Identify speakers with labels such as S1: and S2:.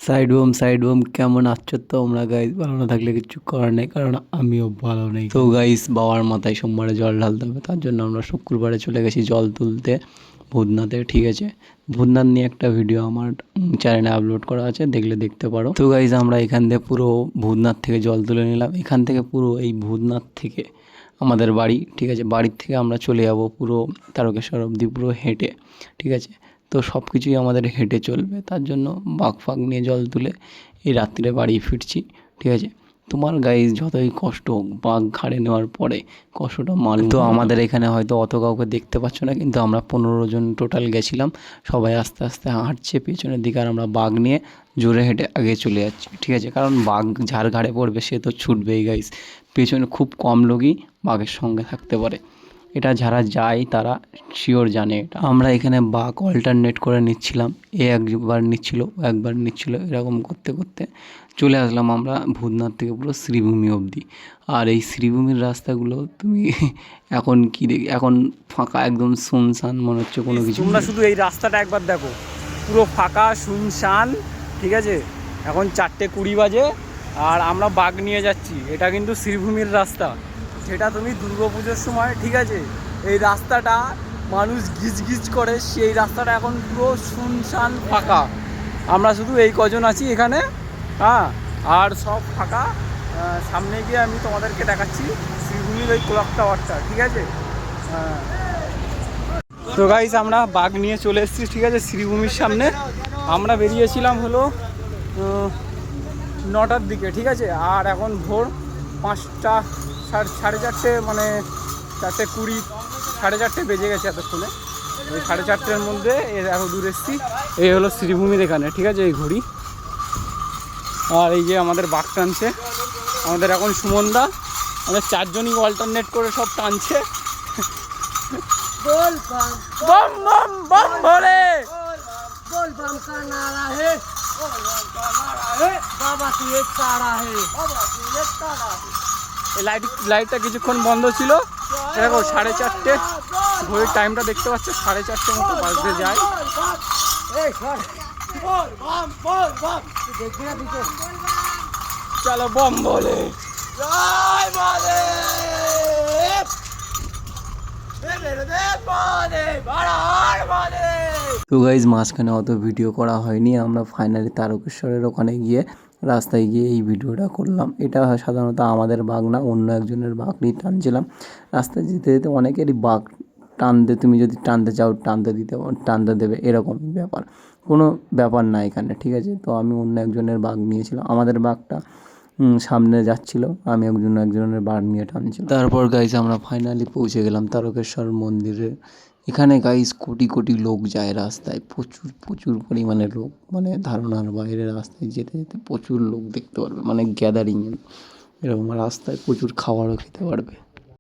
S1: Side bomb কেমন আছো তোমরা গাইস? ভালো না থাকলে কিছু করার নেই, কারণ আমিও ভালো নেই। তো গাইস, বাবার মাথায় সোমবারে জল ঢালতে হবে, তার জন্য আমরা শুক্রবারে চলে গেছি জল তুলতে ভূতনাথে। ঠিক আছে, ভূতনাথ নিয়ে একটা ভিডিও আমার চ্যানেলে আপলোড করা আছে, দেখলে দেখতে পারো। তো গাইস, আমরা এখান থেকে পুরো ভূতনাথ থেকে জল তুলে নিলাম। এখান থেকে পুরো এই ভূতনাথ থেকে আমাদের বাড়ি, ঠিক আছে, বাড়ির থেকে আমরা চলে যাব পুরো তারকেশ্বর অবধি পুরো হেঁটে। ঠিক আছে, তো সব কিছুই আমাদের হেঁটে চলবে, তার জন্য বাঘ ফাগ নিয়ে জল তুলে এই রাত্রিরে বাড়ি ফিরছি। ঠিক আছে, তোমার গাইজ যতই কষ্ট হোক, বাঘ ঘাড়ে নেওয়ার পরে কষ্টটা মালুম। তো আমাদের এখানে হয়তো অত কাউকে দেখতে পাচ্ছ না, কিন্তু আমরা 15 জন টোটাল গেছিলাম। সবাই আস্তে আস্তে হাঁটছে পেছনের দিকে, আর আমরা বাঘ নিয়ে জোরে হেঁটে আগে চলে যাচ্ছি। ঠিক আছে, কারণ বাঘ যার ঘাড়ে পড়বে সে তো ছুটবেই গাইজ। পেছনে খুব কম লোকই বাঘের সঙ্গে থাকতে পারে, এটা যারা যায় তারা শিওর জানে এটা। আমরা এখানে বাঘ অল্টারনেট করে নিচ্ছিলাম, একবার নিচ্ছিল একবার নিচ্ছিল, এরকম করতে করতে চলে আসলাম আমরা ভূতনাথ থেকে পুরো শ্রীভূমি অবধি। আর এই শ্রীভূমির রাস্তাগুলো তুমি এখন কি দেখি, এখন ফাঁকা, একদম শুনশান মনে হচ্ছে কোনো কিছু।
S2: তোমরা শুধু এই রাস্তাটা একবার দেখো, পুরো ফাঁকা শুনশান। ঠিক আছে, এখন 4:20 বাজে আর আমরা বাঘ নিয়ে যাচ্ছি। এটা কিন্তু শ্রীভূমির রাস্তা, সেটা তুমি দুর্গাপুজোর সময়, ঠিক আছে, এই রাস্তাটা মানুষ গিজ করে, সেই রাস্তাটা এখন পুরো শুনশান ফাঁকা। আমরা শুধু এই কজন আছি এখানে, হ্যাঁ, আর সব ফাঁকা। সামনে গিয়ে আমি তোমাদেরকে দেখাচ্ছি শ্রীভূমির ওই ক্লক টাওয়ারটা। ঠিক আছে, তো গাইস, আমরা বাঘ নিয়ে চলে এসেছি, ঠিক আছে, শ্রীভূমির সামনে। আমরা বেরিয়েছিলাম হলো 9টার দিকে। ঠিক আছে, আর এখন ভোর 5টা, 4:30, মানে 4:20, 4:30 বেজে গেছে এতক্ষণে। ওই 4:30-এর মধ্যে এত দূর এসেছি। এই হলো শ্রীভূমির এখানে, ঠিক আছে, এই ঘড়ি। আর এই যে আমাদের বাঘ টানছে আমাদের এখন সুমনদা, আমাদের 4 জনই অল্টারনেট করে সব টানছে।
S3: बोल बम
S2: बम बम बम भोले,
S3: बोल बम का नारा है, बोल बम का नारा है, बाबा की एक तारा है, बाबा की एक तारा है।
S2: এই লাইটটা কিছুক্ষণ বন্ধ ছিল। দেখো 4:30 ঘড়ির টাইমটা দেখতে পাচ্ছ, 4:30 মতো বাজতে যায়।
S3: बोल बम देखिए ना पीछे,
S2: চলো বম বলে।
S3: जय महादेव,
S1: তো গাইজ, মাঝখানে অত ভিডিও করা হয়নি, আমরা ফাইনালি তারকেশ্বরের ওখানে গিয়ে রাস্তায় গিয়ে এই ভিডিওটা করলাম। এটা সাধারণত আমাদের বাঘ না, অন্য একজনের বাঘ নিয়ে টানছিলাম। রাস্তায় যেতে যেতে অনেকেরই বাঘ টানতে, তুমি যদি টানতে চাও টানতে দেবে, এরকম ব্যাপার, কোনো ব্যাপার না এখানে। ঠিক আছে, তো আমি অন্য একজনের বাঘ নিয়েছিলাম, আমাদের বাঘটা সামনে যাচ্ছিল, আমি একজনের বাঘ নিয়ে টানছিলাম। তারপর গাইজ আমরা ফাইনালি পৌঁছে গেলাম তারকেশ্বর মন্দিরে। এখানে গাইজ কোটি কোটি লোক যায় রাস্তায়, প্রচুর প্রচুর পরিমাণে লোক, মানে ধারণার বাইরে। রাস্তায় যেতে যেতে প্রচুর লোক দেখতে পারবে, মানে গ্যাদারিং, এরকম রাস্তায় প্রচুর খাবারও খেতে পারবে।